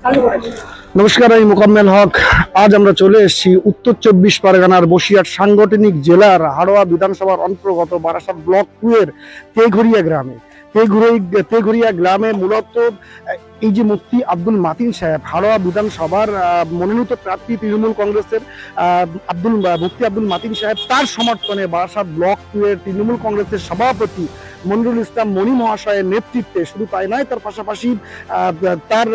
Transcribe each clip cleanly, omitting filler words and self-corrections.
নমস্কার, আমি মোকাম্মেল হক। আজ আমরা চলে এসেছি উত্তর 24 পরগনার বসিরহাট সাংগঠনিক জেলার হাড়োয়া বিধানসভার অন্তর্গত বারাসাত ব্লক 2 এর তেঘরিয়া গ্রামে। তেঘরিয়া গ্রামে মূলত এই যে মুফতি আব্দুল মাতিন সাহেব, হাড়োয়া বিধানসভার মনোনীত প্রার্থী তৃণমূল কংগ্রেসের মুফতি আব্দুল মাতিন সাহেব, তার সমর্থনে বারাসাত ব্লক 2 এর তৃণমূল কংগ্রেসের সভাপতি মনিরুল ইসলাম মনি মহাশয়ের নেতৃত্বে, শুধু তাই নয়, তার পাশাপাশি তার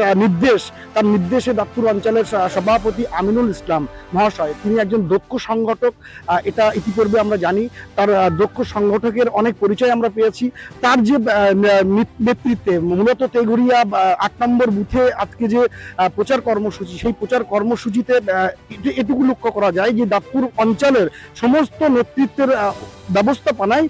নির্দেশে দাঁতপুর অঞ্চলের সভাপতি আমিনুল ইসলাম মহাশয়, তিনি একজন দক্ষ সংগঠক। এটা ইতিপূর্বে আমরা জানি, তার দক্ষ সংগঠকের অনেক পরিচয় আমরা পেয়েছি। তার যে নেতৃত্বে মূলত তেঘরিয়া 8 নম্বর বুথে আজকে যে প্রচার কর্মসূচি, সেই প্রচার কর্মসূচিতে এটুকু লক্ষ্য করা যায় যে দাঁতপুর অঞ্চলের সমস্ত নেতৃত্বের ব্যবস্থাপনায়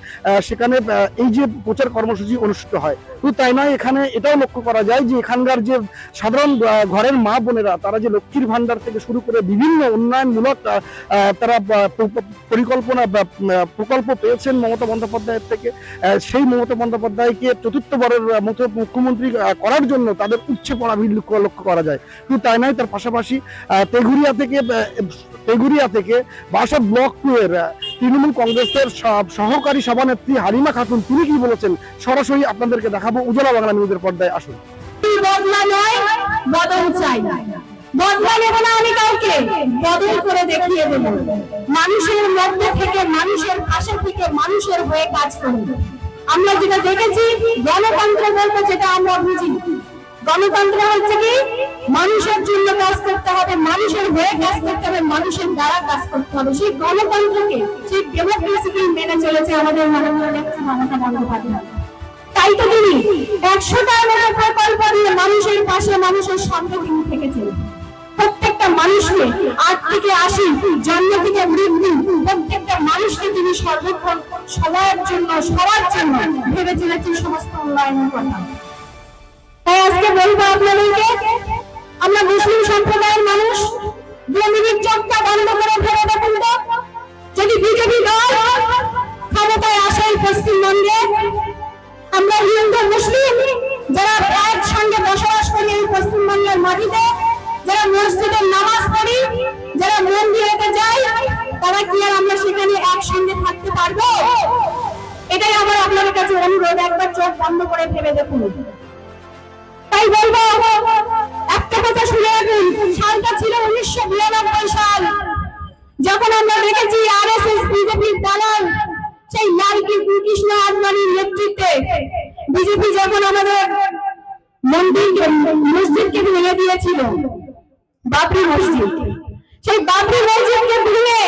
সেখানে এই যে প্রচার কর্মসূচি অনুষ্ঠিত হয়। শুধু তাই নয়, এখানে এটাও লক্ষ্য করা যায় যে এখানকার যে সাধারণ ঘরের মা বোনেরা, তারা যে লক্ষ্মীর ভান্ডার থেকে শুরু করে বিভিন্ন উন্নয়নমূলক তারা প্রকল্প পেয়েছেন মমতা বন্দ্যোপাধ্যায়ের থেকে। সেই মমতা বন্দ্যোপাধ্যায়কে চতুর্থবারের মতো মুখ্যমন্ত্রী করার জন্য তাদের উচ্চে পড়া ভিড় লক্ষ্য করা যায়। শুধু তাই নয়, তার পাশাপাশি তেঘরিয়া থেকে বারাসাত ব্লক 2 এর তৃণমূল কংগ্রেসের সহকারী সভানেত্রী হালিমা খাতুন, তিনি কি বলেছেন সরাসরি আপনাদেরকে দেখাবো উজালা বাংলা নিউজের পর্দায়। আসুন। বদলা নয়, বদল চাই। বদলা নেব না আমি কাউকে, বদল করে দেখিয়ে দেব। মানুষের মধ্যে থেকে, মানুষের পাশে থেকে, মানুষের হয়ে কাজ করব। আমরা যেটা দেখেছি, গণতন্ত্র বলতে যেটা আমরা বুঝি, গণতন্ত্র হচ্ছে কি, মানুষের জন্য কাজ করতে হবে, মানুষের হয়ে কাজ করতে হবে, মানুষের দ্বারা কাজ করতে হবে। সেই গণতন্ত্রকে, সেই ডেমোক্রেসিকে মেনে চলেছে আমাদের মাননীয় নেত্রী মমতা বন্দ্যোপাধ্যায়। তাই তো তিনি 100টার মতো প্রকল্প দিয়ে মানুষের পাশে, মানুষের সঙ্গে তিনি থেকেছেন। প্রত্যেকটা মানুষকে 8 থেকে 80, জন্ম থেকে মৃত্যু, প্রত্যেকটা মানুষকে তিনি সর্বক্ষণ সবার জন্য ভেবে চলেছেন সমস্ত উন্নয়নের কথা। তাই আজকে বলবো আপনাদেরকে, আমরা মুসলিম সম্প্রদায়ের মানুষ, 2 মিনিট চোখটা বন্ধ করে ভেবে দেখুন তো, যদি বিজেপি দল ক্ষমতায় আসে পশ্চিমবঙ্গে, আমরা হিন্দু মুসলিম যারা একসঙ্গে বসবাস করি এই পশ্চিমবঙ্গের মাটিতে, যারা মসজিদে নামাজ পড়ি, যারা মন্দিরেতে যাই, তারা কি আর আমরা সেখানে একসঙ্গে থাকতে পারবো? এটাই আমার আপনাদের কাছে অনুরোধ, একবার চোখ বন্ধ করে ভেবে দেখুন। তাই বলবো, একটা কথা শুনে রাখুন, সালটা ছিল 1992 সাল, যখন আমরা দেখেছি আরএসএস বিজেপির দালাল সেই লাল কৃষ্ণ আদবানির নেতৃত্বে বিজেপি যখন আমাদের মসজিদকে ভেঙে দিয়েছিল, বাবরি মসজিদ, সেই বাবরি মসজিদকে ভেঙে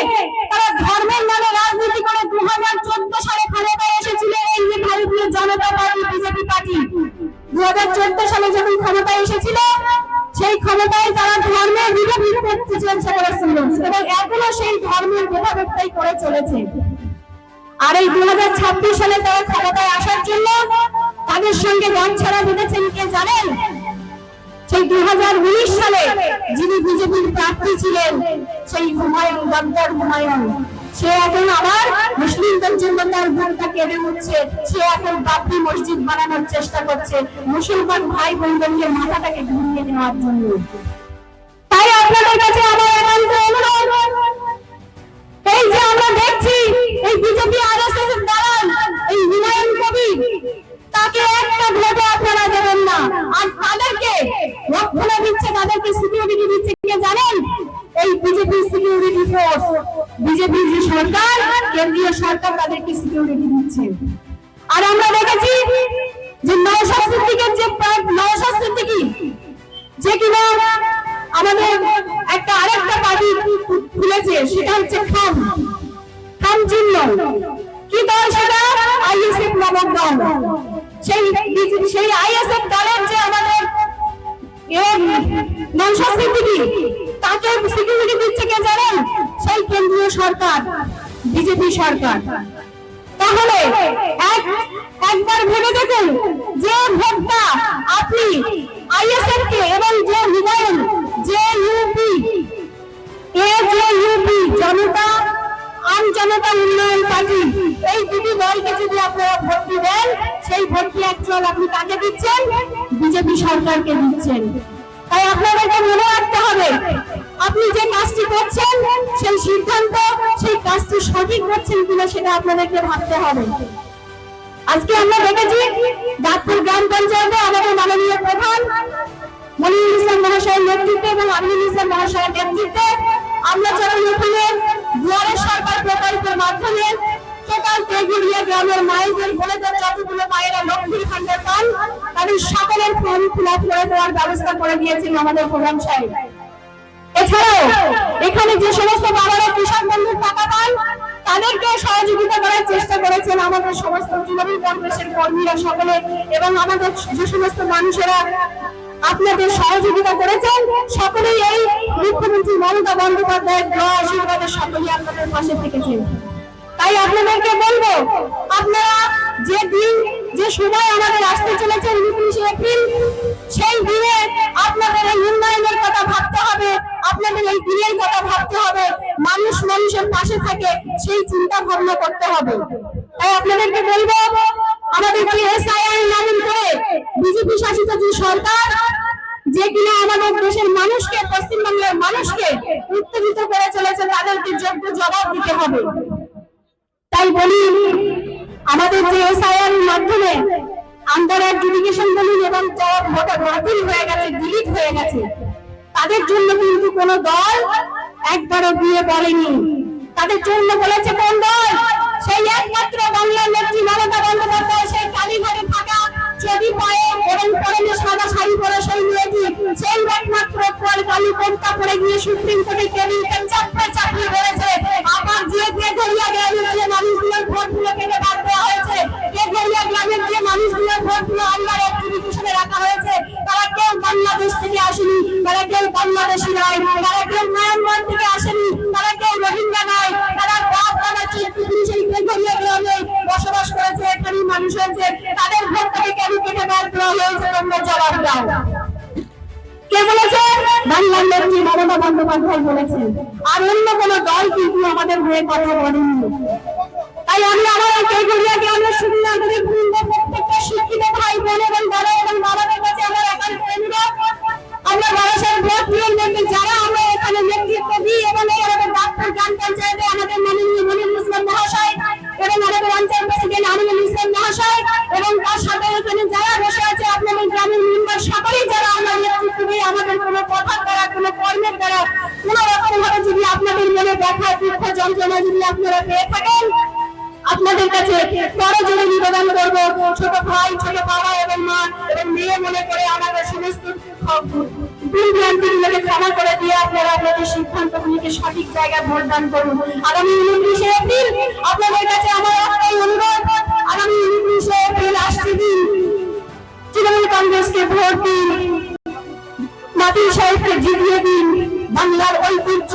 তারা ধর্মের নামে রাজনীতি করে 2014 সালে ক্ষমতায় এসেছিল এই যে ভারতীয় জনতা পার্টি, বিজেপি পার্টি। 2014 সালে যখন ক্ষমতায় এসেছিল, সেই ক্ষমতায় তারা ধর্মের বিরোধী চেষ্টা করেছিল এবং এখনো সেই ধর্মের বিভাগটাই করে চলেছে। আর এই 2026 সালে তারা ক্ষমতায় আসার জন্য তাদের সঙ্গে গাঁটছড়া বেঁধেছেন কে জানেন? সেই 2019 সালে যিনি বিজেপির প্রার্থী ছিলেন, সেই হুমায়ুন, ডক্টর হুমায়ুন, সে এখন আবার মুসলিমদের জন্য তার ভোটটা কেড়ে নিচ্ছে। সে এখন বাবরি মসজিদ বানানোর চেষ্টা করছে মুসলমান ভাই বোনদেরকে মাথাটাকে ঘুরিয়ে নেওয়ার জন্য। তাই আপনাদের কাছে আমার একান্ত অনুরোধ, এই যে আমরা দেখছি এই বিজেপি আরএসএস এর দালাল এই হুমায়ুন কবির, তাকে একটা ভোটে আপনারা দেবেন না। আর তাদেরকে রক্ষণা দিচ্ছে, তাদেরকে সিকিউরিটি দিচ্ছে কে জানেন? এই বিজেপি সিকিউরিটি ফোর্স, বিজেপি যে সরকার, কেন্দ্রীয় সরকার তাদেরকে সিকিউরিটি দিচ্ছে। আর আমরা দেখেছি যে নওশাদ সিদ্দিকী যে কিনা আমাদের একটা আরেকটা পার্টি খুলেছে, সেটা হচ্ছে খাম চিহ্ন। কি দল সেটা? আইএসএফ নামক দল। সেই আইএসএফ দলের যে আমাদের নওশাদ সিদ্দিকী, তাকে সিকিউরিটি দিচ্ছে কে জানেন? সেই কেন্দ্রীয় সরকার, বিজেপি সরকার। তাহলে একবার ভেবে দেখুন, যে ভোটটা আপনি আইএসএফ কে এবং যে হুমায়ুন, যে ইউপি জনতা জনতা উন্নয়ন পার্টি, এই দুটি দলকে যদি আপনারা ভোট দিবেন, সেই ভোটটি অ্যাকচুয়াল আপনি কাকে দিচ্ছেন? বিজেপি সরকারকে দিচ্ছেন। তাই আপনাদেরকে মনে রাখতে হবে, আপনি যে কাজটি করছেন সেই সিদ্ধান্ত, সেই কাজটি সঠিক করছেন কিনা সেটা আপনাদেরকে ভাবতে হবে। আজকে আমরা দেখেছি দাঁতপুর গ্রাম পঞ্চায়েতে আমাদের মাননীয় প্রধান মনিরুল ইসলাম মহাশয়ের নেতৃত্বে এবং আমিনুল ইসলাম মহাশয়ের নেতৃত্বে আমরা যখন এখানে দুয়ারে সরকার প্রকল্পের মাধ্যমে টোটাল তেগুড়িয়া গ্রামের মায়েদের বলে দেওয়ার যতগুলো মায়েরা লক্ষ্মীর ভান্ডার পান তাদের সকলের ফর্ম ফিল আপ করে দেওয়ার ব্যবস্থা করে দিয়েছেন আমাদের প্রধান সাহেব। এছাড়াও এখানে যে সমস্ত বাবারা কৃষক বন্ধুর টাকা পান তাদেরকে সহযোগিতা করার চেষ্টা করেছেন আমাদের সমস্ত তৃণমূল কংগ্রেসের কর্মীরা সকলে, এবং আমাদের যে সমস্ত মানুষেরা আপনাদের সহযোগিতা করেছেন সকলেই এই মুখ্যমন্ত্রী মমতা বন্দ্যোপাধ্যায়ের দোয়া আশীর্বাদের সকলেই আপনাদের পাশে থেকেছেন। তাই আপনাদেরকে বলবো, আপনারা যে দিন যে সময় আমাদের আসতে চলেছে 29 এপ্রিল, সেই দিনে আপনাদের এই উন্নয়নের কথা ভাবতে হবে, আপনাদের এই দিনের কথা ভাবতে হবে, মানুষ মানুষের পাশে থাকে সেই চিন্তা ভাবনা করতে হবে। তাই আপনাদেরকে বলবো, আমাদের যে এসআইআর নামন করে বিজেপি শাসিত যে সরকার, যে কিনা আমাদের দেশের মানুষকে, পশ্চিমবাংলার মানুষকে উত্তেজিত করে চলেছে, তাদেরকে যোগ্য জবাব দিতে হবে। তাই বলি, আমাদের যে এসআইআর এর মাধ্যমে আন্ডার অ্যাডজুডিকেশন বলুন এবং যারা ভোটে বাতিল হয়ে গেছে, ডিলিট হয়ে গেছে, তাদের জন্য কিন্তু কোন দল একবারও দিয়ে বলেনি। তাদের জন্য বলেছে কোন দল? সেই একমাত্র বাংলার নেত্রী মমতা বন্দ্যোপাধ্যায়, সেই কালীঘরে থাকা চটি পায়ে এবং পরনে সাদা শাড়ি পরে সেই মেয়েটি, সেই একমাত্র কালী কোনটা পরে গিয়ে সুপ্রিম কোর্টে টেবিলকে চাপড়ে বলেছে, আবার যে তেঘরিয়া গ্রামের যে মানুষগুলোর ভোটগুলো কেটে বাদ দেওয়া হয়েছে, তেঘরিয়া গ্রামের যে মানুষগুলোর ভোটগুলো আন্ডার অ্যাডজুডিকেশনে রাখা হয়েছে, তারা কেউ বাংলাদেশ থেকে আসেনি, তারা কেউ বাংলাদেশি নয়, তারা কেউ মায়ানমার থেকে আসেনি, তারা কেউ রোহিঙ্গা নয়, তারা সেই তেঘরিয়া গ্রামে বসবাস করেছে, এখানে মানুষ হয়েছে, তাদের ভোটটাকে কেন কেটে বাদ দেওয়া হয়েছে? তোমরা জবাব দাও। কে বলেছে? বাংলার নেত্রী মমতা বন্দ্যোপাধ্যায় বলেছেন, আর অন্য কোন দল কিন্তু আমাদের হয়ে কথা বলেনি। তাই আমি আমার তেঘরিয়া গ্রামের সুবিধাদের প্রত্যেকটা শিক্ষিত ভাই বোন এবং বড় এবং বাবাদের কাছে আমার একান্ত অনুরোধ, আমরা বারাসাত ব্লক নিয়ে যারা আমরা এখানে নেতৃত্ব দিই এবং এই আমাদের দাঁতপুর গ্রাম পঞ্চায়েতে আমাদের মাননীয় মনিরুল ইসলাম মহাশয় এবং আমাদের পঞ্চায়েত প্রেসিডেন্ট আমিনুল ইসলাম মহাশয় এবং তার সাথে এখানে যারা বসে আছে আপনাদের গ্রামের মেম্বার সকলেই যারা আমরা নেতৃত্ব দিই, আমাদের কোনো কথার দ্বারা কোনো কর্মের দ্বারা কোনো রকম ভাবে যদি আপনাদের মনে ব্যথা দুঃখ যন্ত্রণা যদি আপনারা পেয়ে থাকেন, আপনাদের কাছে বড় জোরে নিবেদন করবো, ছোট ভাই ছোট বাবা এবং মা এবং মেয়ে মনে করে আমাদের সমস্ত ভুল ভ্রান্তিগুলোকে ক্ষমা করে দিয়ে আপনারা আপনাদের সিদ্ধান্তগুলিকে সঠিক জায়গায় ভোটদান করুন। আগামী 29 এপ্রিল আপনাদের কাছে আমার একটাই অনুরোধ, আগামী 29 এপ্রিল আসছে দিন, তৃণমূল কংগ্রেসকে ভোট দিন, মাতির সাহেবকে জিতিয়ে দিন, বাংলার ঐতিহ্য,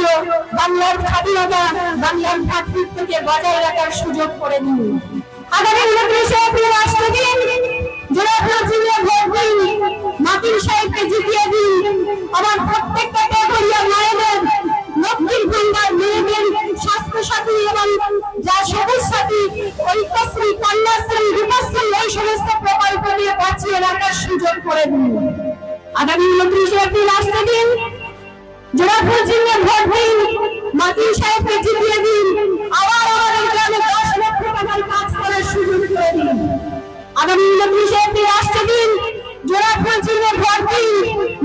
বাংলার স্বাধীনতা, বাংলার ভ্রাতৃত্বকে বজায় রাখার সুযোগ করে দিন। আগামী 29 এপ্রিল আসছে দিন, জোড়াফুল জিতিয়ে ভোট দিন, মাতির সাহেবকে জিতিয়ে দিন। আমার প্রত্যেকটা তেঘরিয়া মায়েদের লক্ষ্মীর ভান্ডার, মেয়েদের স্বাস্থ্য সাথী এবং যা সবুজ সাথী, ঐক্যশ্রী, কন্যাশ্রী, রূপশ্রী, এই সমস্ত প্রকল্প দিয়ে বাঁচিয়ে রাখার সুযোগ করে দিন। আগামী 29 এপ্রিল আসছে দিন, জোড়াফুল জিতিয়ে ভোট দিন, মাতির সাহেবকে জিতিয়ে দিন, আবার আমাদের গ্রামে 10 লক্ষ টাকার কাজ করার সুযোগ করে দিন। আগামী 29 এপ্রিল আসছে দিন, জোড়াফুল জিতিয়ে ভোট দিন,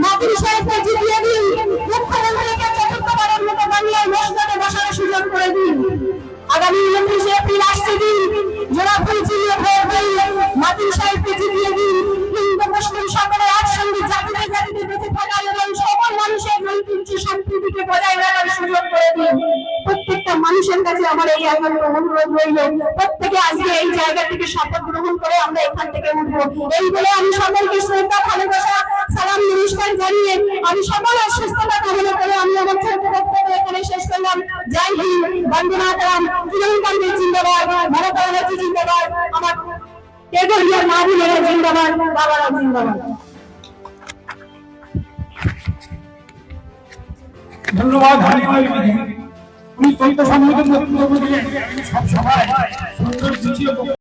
মাতির সাহেবকে জিতিয়ে দিন, মুখ্যমন্ত্রীকে চতুর্থবারের মতো বাংলায় মসনদে বসার সুযোগ করে দিন। আগামী 29 এপ্রিল আসছে দিন, জোড়াফুল জিতিয়ে ভোট দিন, মাতির সাহেবকে জিতিয়ে দিন, হিন্দু মুসলিম সকলে একসঙ্গে জাতিতে জাতিতে বেঁচে থাকা এবং সকল মানুষের ঐতিহ্য সম্প্রীতিকে বজায় রাখার সুযোগ করে দিন। প্রত্যেকটা মানুষের কাছে আমার এই একান্ত অনুরোধ রইল, প্রত্যেকে আজকে এই জায়গা থেকে শপথ গ্রহণ করে আমরা এখান থেকে উঠবো। এই বলে আমি সকলকে শ্রদ্ধা, ভালোবাসা, সালাম, নমস্কার জানিয়ে আমি সকলের সুস্থতা কামনা করে আমি আমার ছোট্ট বক্তব্য এখানে শেষ করলাম। জয় হিন্দ, বন্দে মাতরম, তৃণমূল কংগ্রেস জিন্দাবাদ, মমতা ব্যানার্জি জিন্দাবাদ, আমার তেঘরিয়ার মা বোনেরা জিন্দাবাদ, বাবারা জিন্দাবাদ। ধন্যবাদ। উনি তথ্য সম্মেলন সব সময় সুন্দর